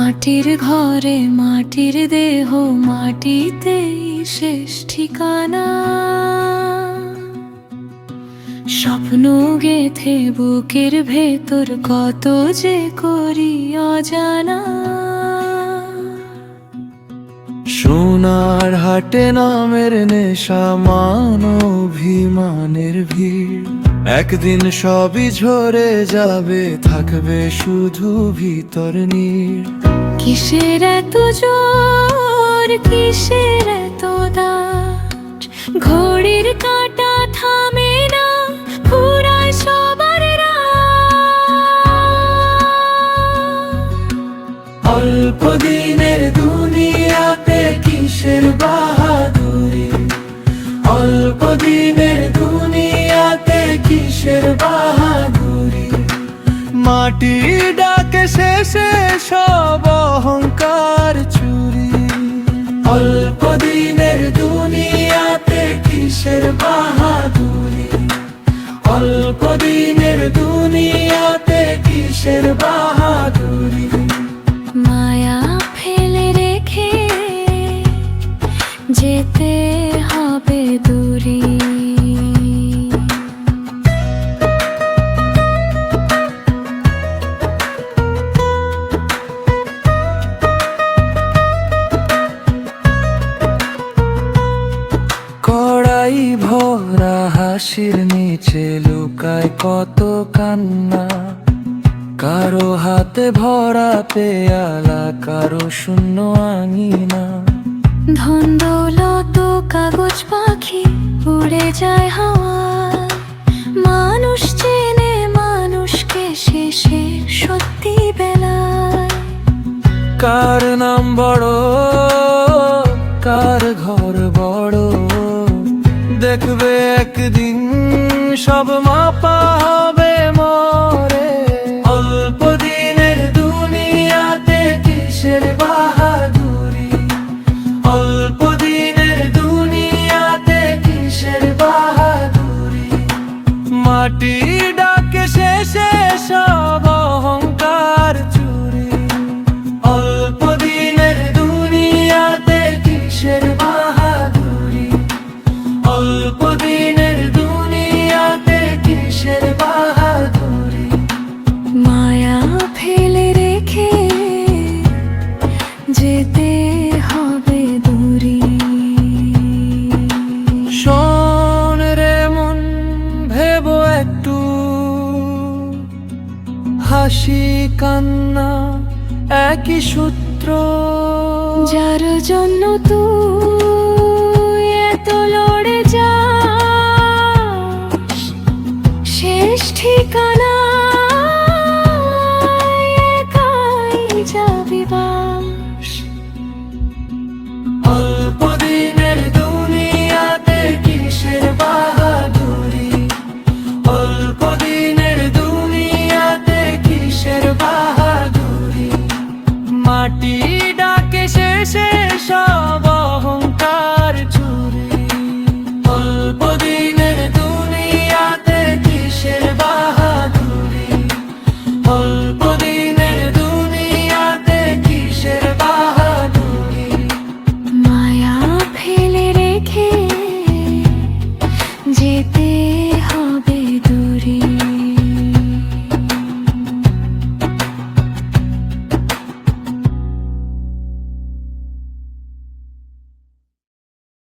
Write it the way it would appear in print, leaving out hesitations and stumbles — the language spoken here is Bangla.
মাটির ঘরে মাটির দেহ, মাটিতেই শেষ ঠিকানা। স্বপ্ন গেথে বুকের ভেতর কত যে করি অজানা। সোনার হাটে নামের নেশা, মান অভিমানের ভিড়। একদিন সবই ঝরে যাবে, থাকবে শুধু ভিতর নীড়। কিসের এত জোর, কিসের এত দাঁড়, ঘড়ির কাঁটা থামে না, ফুরায় সবার রাত। অল্প দিনের দুনিয়াতে কিসের বাহাদুরি, অল্প দিনের দুনিয়াতে কিসের বাহাদুরি। মাটি ডাকে শেষে সব অহংকার চুরি। অল্প দিনের দুনিয়াতে কিসের বাহাদুরি, অল্প দিনের দুনিয়াতে কিসের বাহাদুরি। মায়া ফেলে রেখে যেতে হবে দূরে। কড়াই ভরা হাসির নিচে লুকায় কত কান্না। কারো হাতে ভরা পেয়ালা, কারো শূন্য আঙিনা। ধন দৌলত কাগজ পাখি উড়ে যায় হাওয়ায়। মানুষ চেনে মানুষকে শেষে সত্যি বেলায়। কার নাম বড়, কার ঘর বড়, দেখবে একদিন সব মাপা হবে মরে। অল্প দিনের দুনিয়াতে কিসের বাহাদুরি, অল্প দিনের দুনিয়াতে কিসের বাহাদুরি। মাটি ডাকে শেষে সব অহংকার চুরি। অল্প দিনের দুনিয়াতে কিসের বাহাদুরি, অল্প দিনের দুনিয়াতে কিসের বাহাদুরি। মায়া ফেলে রেখে যেতে হবে দূরে। শোন রে মন, ভেবো একটু, হাসি কান্না একই সূত্র। যার জন্য তুই এত লড়ে যাস, শেষ ঠিকানা